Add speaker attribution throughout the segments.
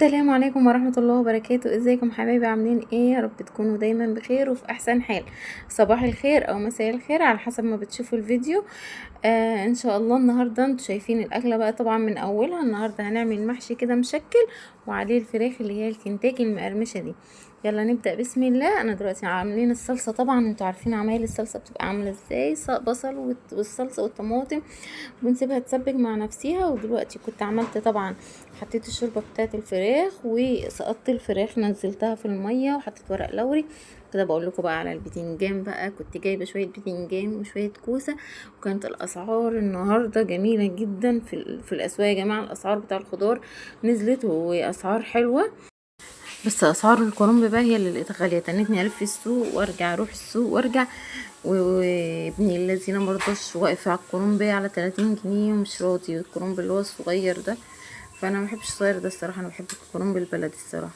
Speaker 1: السلام عليكم ورحمة الله وبركاته. ازيكم حبايبي؟ عاملين ايه؟ يا رب تكونوا دايما بخير وفي احسن حال. صباح الخير او مساء الخير على حسب ما بتشوفوا الفيديو. ان شاء الله النهاردة انتوا شايفين الاكلة بقى طبعا من اولها. النهاردة هنعمل محشي كده مشكل وعليه الفراخ اللي هي الكنتاكي المقرمشة دي. يلا نبدأ بسم الله. انا دلوقتي عاملين الصلصة، طبعا انتوا عارفين عمايل الصلصة بتبقى عاملة ازاي، بصل والصلصة والطماطم بنسيبها تسبك مع نفسها. ودلوقتي كنت عملت طبعا حطيت الشوربه بتاعت الفراخ وسقطت الفراخ، نزلتها في الميه وحطيت ورق لوري كده. بقول لكم بقى على البتنجان، بقى كنت جايبه شويه بتنجان وشويه كوسه. وكانت الاسعار النهارده جميله جدا في الاسواق يا جماعه. الاسعار بتاع الخضار نزلت واسعار حلوه، بس اسعار الكرنب بقى هي اللي لقيتها غاليه. تنتني الف في السوق وارجع، اروح السوق وارجع، وابني الذين مرضاش واقف على الكرنب على 30 جنيه ومش راضي. الكرنب اللي هو الصغير ده، فانا ما بحبش الصغير ده الصراحه، انا بحب الكرنب البلدي الصراحه.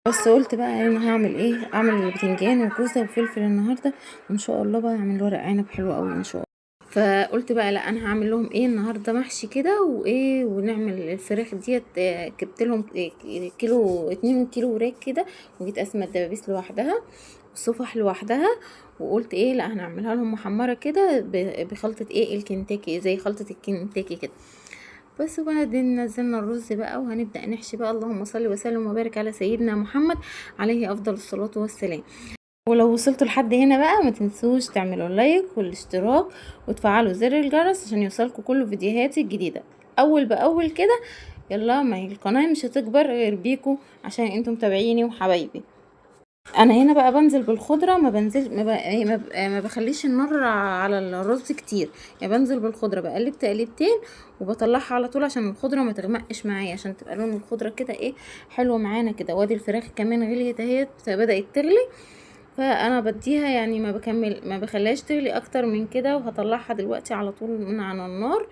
Speaker 1: بس قلت بقى انا هعمل ايه، اعمل بتنجان وكوسه وفلفل النهارده، وان شاء الله بقى اعمل ورق عنب حلو قوي ان شاء الله. فقلت بقى لا، انا هعمل لهم ايه النهارده محشي كده وايه، ونعمل الفراخ ديت. جبت لهم كيلو 2 كيلو وراك كده، وجيت اسمى الدبابيس لوحدها والصفح لوحدها. وقلت ايه لا، هنعملها لهم محمره كده بخلطه ايه الكنتاكي، زي خلطه الكنتاكي كده. بس وبعدين نزلنا الرز بقى وهنبدأ نحشي بقى. اللهم صل وسلم وبارك على سيدنا محمد عليه افضل الصلاة والسلام. ولو وصلتوا لحد هنا بقى ما تنسوش تعملوا لايك والاشتراك وتفعلوا زر الجرس عشان يوصلكوا كل فيديوهاتي الجديدة اول باول كده. يلا، ما هي القناة مش هتكبر غير بيكوا عشان انتم متابعيني وحبايبي. انا هنا بقى بنزل بالخضره، ما بنزل ما بخليش النار على الرز كتير. يعني بنزل بالخضره بقلب تقليبتين وبطلعها على طول عشان الخضره ما تغمقش معايا، عشان تبقى لون الخضره كده ايه حلو معانا كده. وادي الفراخ كمان غليت اهي، بدات تغلي. فانا بديها يعني ما بخليهاش تغلي اكتر من كده، وهطلعها دلوقتي على طول من على النار.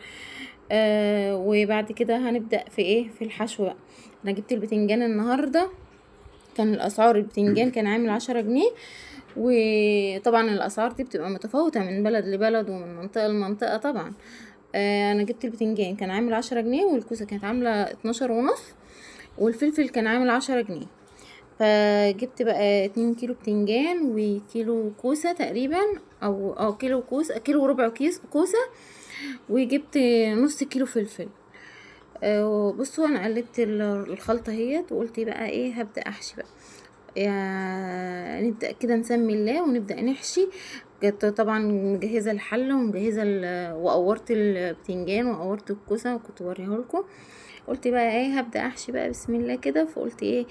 Speaker 1: وبعد كده هنبدا في ايه، في الحشو بقى. انا جبت البتنجان النهارده، كان الاسعار البتنجان كان عامل 10 جنيه. وطبعا الاسعار دي بتبقى متفاوتة من بلد لبلد ومن منطقة لمنطقة طبعا. انا جبت البتنجان كان عامل 10 جنيه، والكوسة كانت عاملة 12 ونص، والفلفل كان عامل 10 جنيه. فجبت بقى 2 كيلو بتنجان وكيلو كوسة تقريبا، او كيلو كوسة، كيلو وربع كيس كوسة. وجبت نص كيلو فلفل. بصوا انا قلبت الخلطة اهيت، وقلت بقى ايه، هبدأ احشي بقى. نبدأ كده نسمي الله ونبدأ نحشي. كنت طبعا مجهزة الحلة ومجهزة وقورت البتنجان وقورت الكوسة وكنت وريها لكم. قلت بقى ايه، هبدأ احشي بقى بسم الله كده. فقلت ايه،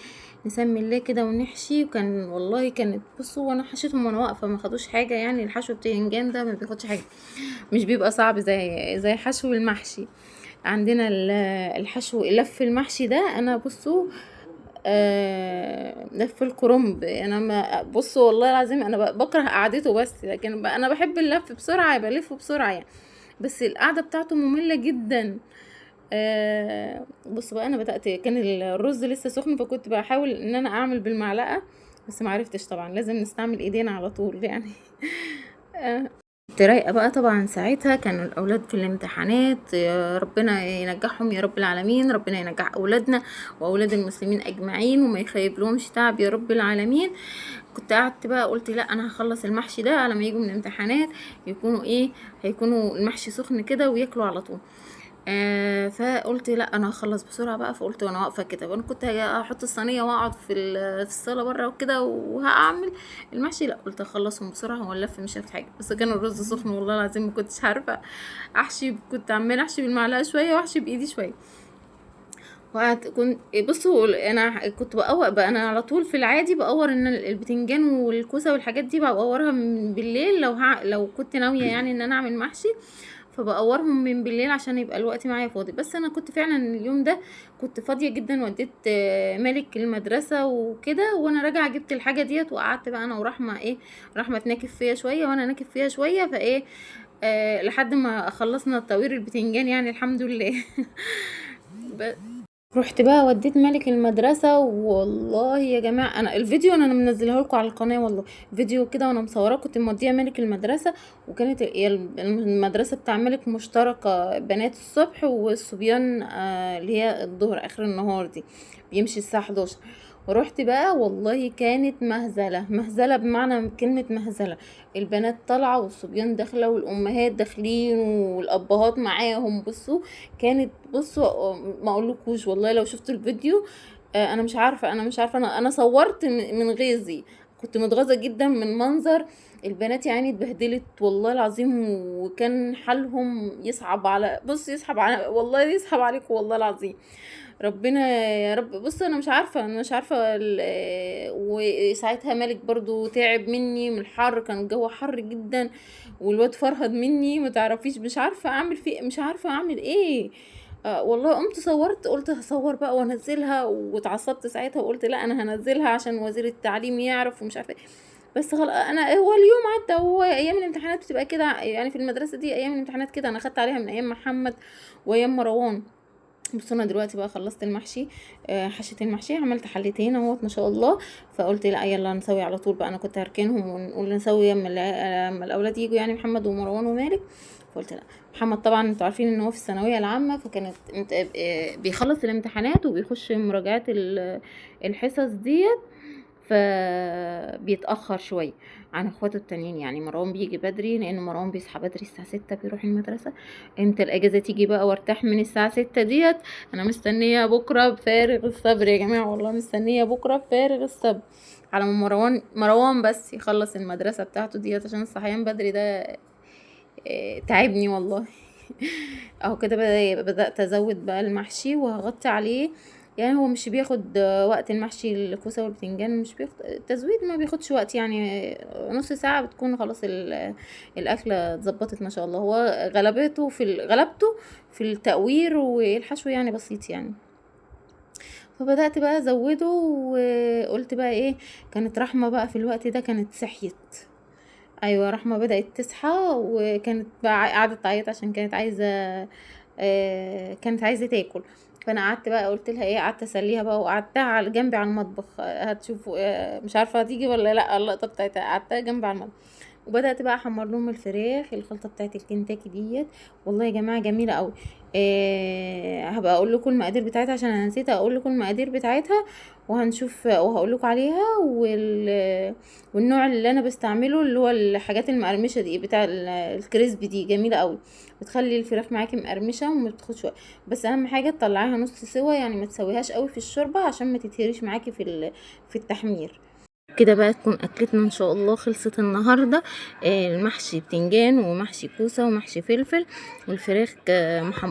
Speaker 1: نسمي الله كده ونحشي. وكان والله كانت، بصوا وانا حشيتهم وانا واقفة ما خدوش حاجة. يعني الحشو البتنجان ده ما بياخدش حاجة، مش بيبقى صعب زي حشو المحشي. عندنا الحشو لف المحشي ده، انا بصوا لف الكرنب. انا ما بصوا والله العظيم انا بكره قعدته، بس لكن انا بحب اللف بسرعه، بلفه بسرعه يعني. بس القعده بتاعته ممله جدا. بصوا بقى، انا بدات كان الرز لسه سخن، فكنت بحاول ان انا اعمل بالمعلقه، بس ما عرفتش طبعا، لازم نستعمل ايدينا على طول يعني. كنت رايقه بقى طبعا ساعتها. كانوا الاولاد في الامتحانات، يا ربنا ينجحهم يا رب العالمين، ربنا ينجح اولادنا واولاد المسلمين اجمعين وما يخيب لهمش تعب يا رب العالمين. كنت قعدت بقى قلت لا، انا هخلص المحشي ده على ما يجوا من الامتحانات يكونوا ايه، هيكونوا المحشي سخن كده وياكلوا على طول. فقلت لا، انا هخلص بسرعه بقى. فقلت وانا واقفه كده، وانا كنت احط الصينيه واقعد في الصاله بره وكده وهعمل المحشي. لا، قلت اخلصهم بسرعه، هو اللف مش هياخد حاجه. بس كان الرز سخن والله العظيم ما كنتش عارفه احشي. كنت عماله احشي بالمعلقه شويه واحشي بايدي شويه. كنت بصوا انا كنت بقور بقى. انا على طول في العادي بقور ان البتنجان والكوسه والحاجات دي بقورها من بالليل، لو كنت ناويه يعني ان انا اعمل محشي، فبقورهم من بالليل عشان يبقى الوقت معايا فاضي. بس انا كنت فعلا اليوم ده كنت فاضيه جدا، وديت مالك المدرسه وكده، وانا راجعه جبت الحاجه ديت وقعدت بقى انا ورحمه ايه، رحمه تناكف فيها شويه وانا ناكف فيها شويه. فايه لحد ما خلصنا تطوير البتنجان يعني الحمد لله. رحت بقى وديت مالك المدرسة. والله يا جماعة انا الفيديو انا منزلها لكم على القناة، والله فيديو كده وانا مصوراه، كنت مودية مالك المدرسة. وكانت المدرسة بتاع مالك مشتركة، بنات الصبح والصبيان اللي هي الظهر اخر النهار دي، بيمشي الساعة 11. ورحت بقى والله كانت مهزلة مهزلة بمعنى كلمة مهزلة. البنات طالعة والصبيان داخلة والأمهات داخلين والأبهات معاهم. بصوا ما اقولكوش والله لو شفتوا الفيديو. انا مش عارفه انا صورت من غيظي. كنت متغاظه جدا من منظر البنات، يعني اتبهدلت والله العظيم. وكان حالهم يصعب على يصعب على والله يصعب عليكم والله العظيم. ربنا يا رب. بص انا مش عارفه وساعتها مالك برضو تعب مني من الحر، كان الجو حر جدا. والواد فرهد مني ما تعرفيش، مش عارفه اعمل ايه. والله قمت صورت، قلت هصور بقى وانزلها، واتعصبت ساعتها وقلت لا انا هنزلها عشان وزير التعليم يعرف ومش عارفه ايه. بس خلاص انا هو اليوم عدى، هو ايام الامتحانات بتبقى كده يعني، في المدرسه دي ايام الامتحانات كده، انا خدت عليها من ايام محمد وايام مروان. بص انا دلوقتي بقى خلصت المحشي. حشيت المحشي، عملت حلتين اهوت ما شاء الله. فقلت لا يلا نسوي على طول بقى، انا كنت هركنهم ونقول نسوي اما الاولاد يجوا يعني، محمد ومروان ومالك. فقلت لا. محمد طبعا انتوا عارفين ان هو في الثانويه العامه، فكانت بيخلص الامتحانات وبيخش مراجعات الحصص ديت. فبيتأخر شوية عن اخواته التانيين. يعني مروان بيجي بدري لان مروان بيصحى بدري الساعة 6 بيروح المدرسة. امتى الاجازة تيجي بقى وارتاح من الساعة 6 ديت؟ انا مستنية بكرة بفارغ الصبر يا جماعة، والله مستنية بكرة بفارغ الصبر على ما مروان بس يخلص المدرسة بتاعته ديت، عشان الصحيان بدري ده تعبني والله. اهو كده بدأت ازود بقى المحشي وهغطي عليه. يعني هو مش بياخد وقت المحشي، الكوسة والبتنجان مش بياخد التزويد، ما بياخدش وقت يعني. نص ساعة بتكون خلاص الأكلة اتظبطت ما شاء الله. هو غلبته في التقوير والحشو يعني بسيط يعني. فبدأت بقى ازوده وقلت بقى ايه. كانت رحمة بقى في الوقت ده كانت صحيت. ايوه رحمه بدات تصحى، وكانت بقى قعدت تعيط عشان كانت عايزه تاكل. فانا قعدت بقى قلت لها ايه، قعدت اسليها بقى وقعدتها على جنبي على المطبخ. هتشوفوا مش عارفه هتيجي ولا لا اللقطه بتاعتها، قعدتها جنبي على المطبخ. وبدات بقى احمر لهم الفراخ، الخلطه بتاعت الكنتاكي ديت. والله يا جماعه جميله قوي. هبقى اقول لكم المقادير بتاعتها عشان انا نسيت اقول لكم المقادير بتاعتها. وهنشوف وهقول لكم عليها. والنوع اللي انا بستعمله اللي هو الحاجات المقرمشه دي بتاع الكريسبي دي جميله قوي. بتخلي الفراخ معاكي مقرمشه وما بتاخدش وقت. بس اهم حاجه تطلعيها نص سوا، يعني ما تسويهاش قوي في الشوربه عشان ما تتهريش معاكي في التحمير. كده بقى تكون اكلتنا ان شاء الله خلصت النهارده. المحشي بتنجان ومحشي كوسه ومحشي فلفل والفراخ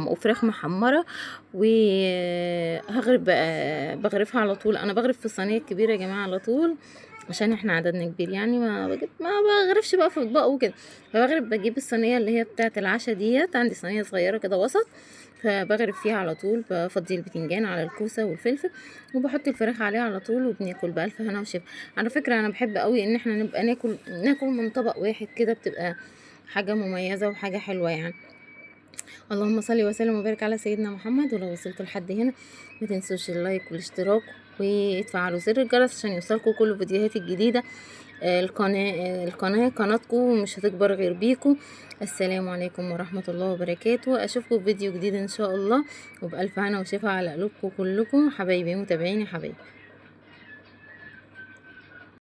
Speaker 1: وفراخ محمره. وهغرب بقى بغرفها على طول. انا بغرف في الصينيه الكبيره يا جماعه على طول، عشان احنا عددنا كبير يعني. ما بغرفش بقى في اطباق وكده. فبغرف بجيب الصينيه اللي هي بتاعه العشاء ديت، عندي صينيه صغيره كده وسط. فبغرف فيها على طول، بفضي البتنجان على الكوسه والفلفل وبحط الفراخ عليها على طول، وبناكل بألف هنا وشفا. على فكره انا بحب قوي ان احنا نبقى ناكل من طبق واحد كده، بتبقى حاجه مميزه وحاجه حلوه يعني. اللهم صل وسلم وبارك على سيدنا محمد. ولو وصلتوا لحد هنا ما تنسوش اللايك والاشتراك وتفعلوا زر الجرس عشان يوصلكوا كل الفيديوهات الجديده. القناه قناتكم مش هتكبر غير بيكم. السلام عليكم ورحمه الله وبركاته. اشوفكم في فيديو جديد ان شاء الله، وبألف هنا وشفا على قلوبكم كلكم حبايبي متابعيني حبايبي.